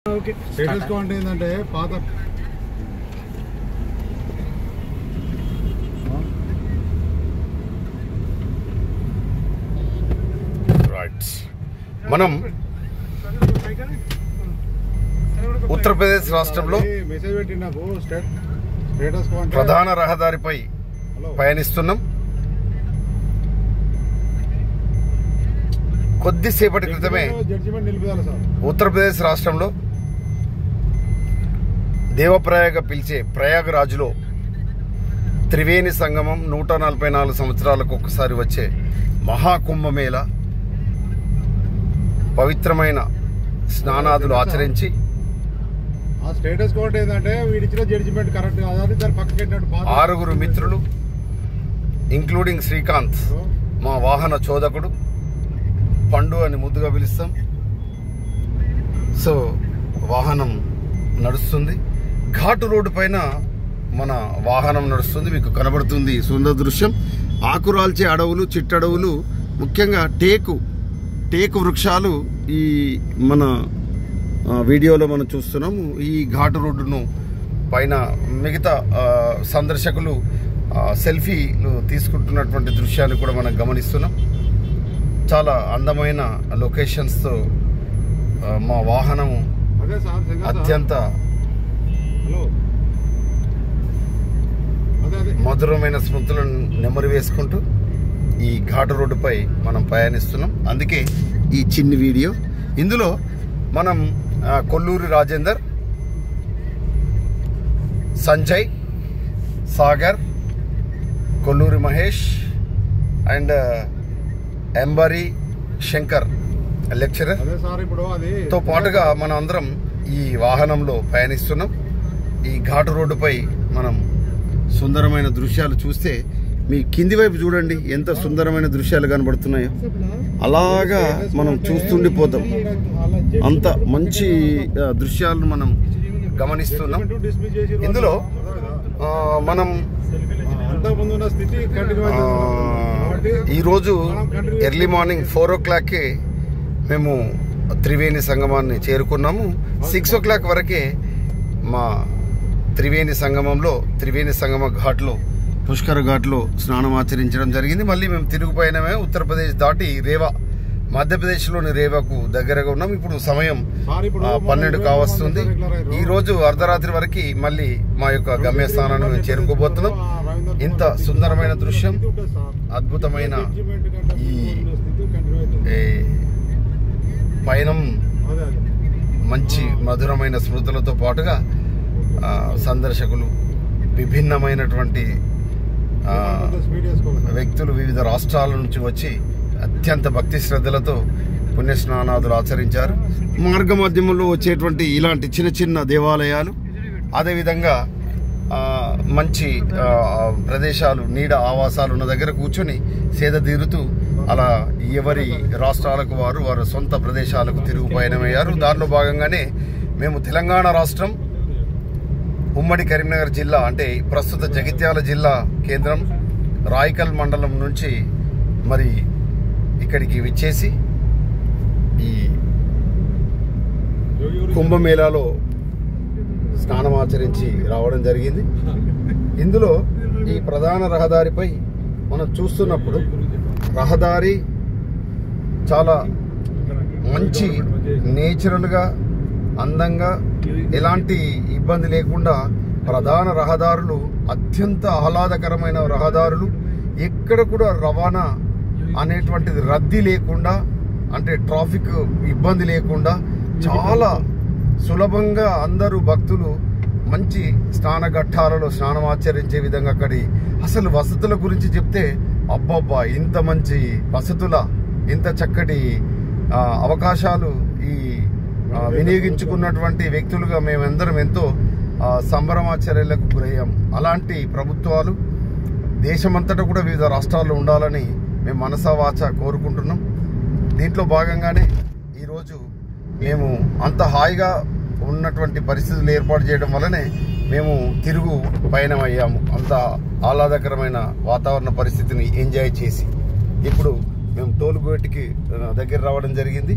Status quo అంటే ఏంటంటే పాత మనం ఉత్తరప్రదేశ్ రాష్ట్రంలో మెసేజ్ పెట్టి నాకు స్టేటస్ కో అంటే ప్రధాన రహదారిపై పయనిస్తున్నాం. కొద్దిసేపటి క్రితమే జడ్జిమెంట్ నిలిపిదాలి సార్. ఉత్తరప్రదేశ్ రాష్ట్రంలో దేవప్రయాగ పిలిచే ప్రయాగరాజ్లో త్రివేణి సంగమం 144 సంవత్సరాలకు ఒకసారి వచ్చే మహాకుంభమేళ పవిత్రమైన స్నానాదులు ఆచరించి ఆ స్టేటస్ కో అంటే ఏంటంటే వీడిచ్చిన జడ్జిమెంట్ కరెక్ట్ కాదని దాని పక్కకి 6 మిత్రులు ఇంక్లూడింగ్ శ్రీకాంత్, మా వాహన చోదకుడు, పండు అని ముద్దుగా పిలుస్తాం. సో వాహనం నడుస్తుంది, ఘాటు రోడ్డు పైన మన వాహనం నడుస్తుంది. మీకు కనబడుతుంది సుందర దృశ్యం. ఆకురాల్చే అడవులు, చిట్టడవులు, ముఖ్యంగా టేకు వృక్షాలు ఈ మన వీడియోలో మనం చూస్తున్నాము. ఈ ఘాటు రోడ్డును పైన మిగతా సందర్శకులు సెల్ఫీలు తీసుకుంటున్నటువంటి దృశ్యాన్ని కూడా మనం గమనిస్తున్నాం. చాలా అందమైన లొకేషన్స్తో మా వాహనం అత్యంత మధురమైన స్మృతులను నెమరు వేసుకుంటూ ఈ ఘాటు రోడ్డుపై మనం ప్రయాణిస్తున్నాం. అందుకే ఈ చిన్ని వీడియో. ఇందులో మనం కొల్లూరి రాజేందర్, సంజయ్, సాగర్, కొల్లూరి మహేష్ అండ్ ఎంబరి శంకర్ లెక్చరర్ తో పాటుగా మనం అందరం ఈ వాహనంలో పయనిస్తున్నాం. ఈ ఘాటు రోడ్డుపై మనం సుందరమైన దృశ్యాలు చూస్తే మీ కింది వైపు చూడండి ఎంత సుందరమైన దృశ్యాలు కనబడుతున్నాయో. అలాగా మనం చూస్తుండిపోతాం. అంత మంచి దృశ్యాలను మనం గమనిస్తున్నాం. ఇందులో మనం ఈరోజు ఎర్లీ మార్నింగ్ 4 o'clock మేము త్రివేణి సంగమాన్ని చేరుకున్నాము. 6 o'clock వరకే మా త్రివేణి సంగమంలో, త్రివేణి సంగమ ఘాట్లో, పుష్కర ఘాట్లో స్నానం ఆచరించడం జరిగింది. మళ్ళీ మేము తిరుగుపోయినామే ఉత్తరప్రదేశ్ దాటి రేవా, మధ్యప్రదేశ్లోని రేవాకు దగ్గరగా ఉన్నాం. ఇప్పుడు సమయం 12 కావస్తుంది. ఈరోజు అర్ధరాత్రి వరకు మళ్ళీ మా యొక్క గమ్యస్థానాన్ని మేము చేరుకోబోతున్నాం. ఇంత సుందరమైన దృశ్యం, అద్భుతమైన ఈ పయనం మంచి మధురమైన స్మృతులతో పాటుగా సందర్శకులు, విభిన్నమైనటువంటి వ్యక్తులు వివిధ రాష్ట్రాల నుంచి వచ్చి అత్యంత భక్తి శ్రద్ధలతో పుణ్యస్నానాదులు ఆచరించారు. మార్గ మధ్యమంలో వచ్చేటువంటి ఇలాంటి చిన్న చిన్న దేవాలయాలు, అదేవిధంగా మంచి ప్రదేశాలు, నీడ ఆవాసాలు ఉన్న దగ్గర కూర్చొని సేద తీరుతూ అలా ఎవరి రాష్ట్రాలకు వారు సొంత ప్రదేశాలకు తిరుగు పయనమయ్యారు. దానిలో భాగంగానే మేము తెలంగాణ రాష్ట్రం ఉమ్మడి కరీంనగర్ జిల్లా, అంటే ప్రస్తుత జగిత్యాల జిల్లా కేంద్రం రాయికల్ మండలం నుంచి మరి ఇక్కడికి విచ్చేసి ఈ కుంభమేళాలో స్నానం ఆచరించి రావడం జరిగింది. ఇందులో ఈ ప్రధాన రహదారిపై మనం చూస్తున్నప్పుడు రహదారి చాలా మంచి నేచురల్గా, అందంగా, ఎలాంటి ఇబ్బంది లేకుండా ప్రధాన రహదారులు అత్యంత ఆహ్లాదకరమైన రహదారులు. ఎక్కడ కూడా రవాణా అనేటువంటిది రద్దీ లేకుండా, అంటే ట్రాఫిక్ ఇబ్బంది లేకుండా చాలా సులభంగా అందరూ భక్తులు మంచి స్నానఘట్టాలలో స్నానం ఆచరించే విధంగా అక్కడి అసలు వసతుల గురించి చెప్తే అబ్బబ్బా, ఇంత మంచి వసతుల, ఇంత చక్కటి అవకాశాలు ఈ వినియోగించుకున్నటువంటి వ్యక్తులుగా మేమందరం ఎంతో సంభ్రమాచర్యలకు గురయ్యాం. అలాంటి ప్రభుత్వాలు దేశమంతటా కూడా వివిధ రాష్ట్రాల్లో ఉండాలని మేము మనసా వాచ కోరుకుంటున్నాం. దీంట్లో భాగంగానే ఈరోజు మేము అంత హాయిగా ఉన్నటువంటి పరిస్థితులు ఏర్పాటు చేయడం వల్లనే మేము తిరుగు పయనం అయ్యాము. అంత ఆహ్లాదకరమైన వాతావరణ పరిస్థితిని ఎంజాయ్ చేసి ఇప్పుడు మేము టోల్ గేట్కి దగ్గర రావడం జరిగింది.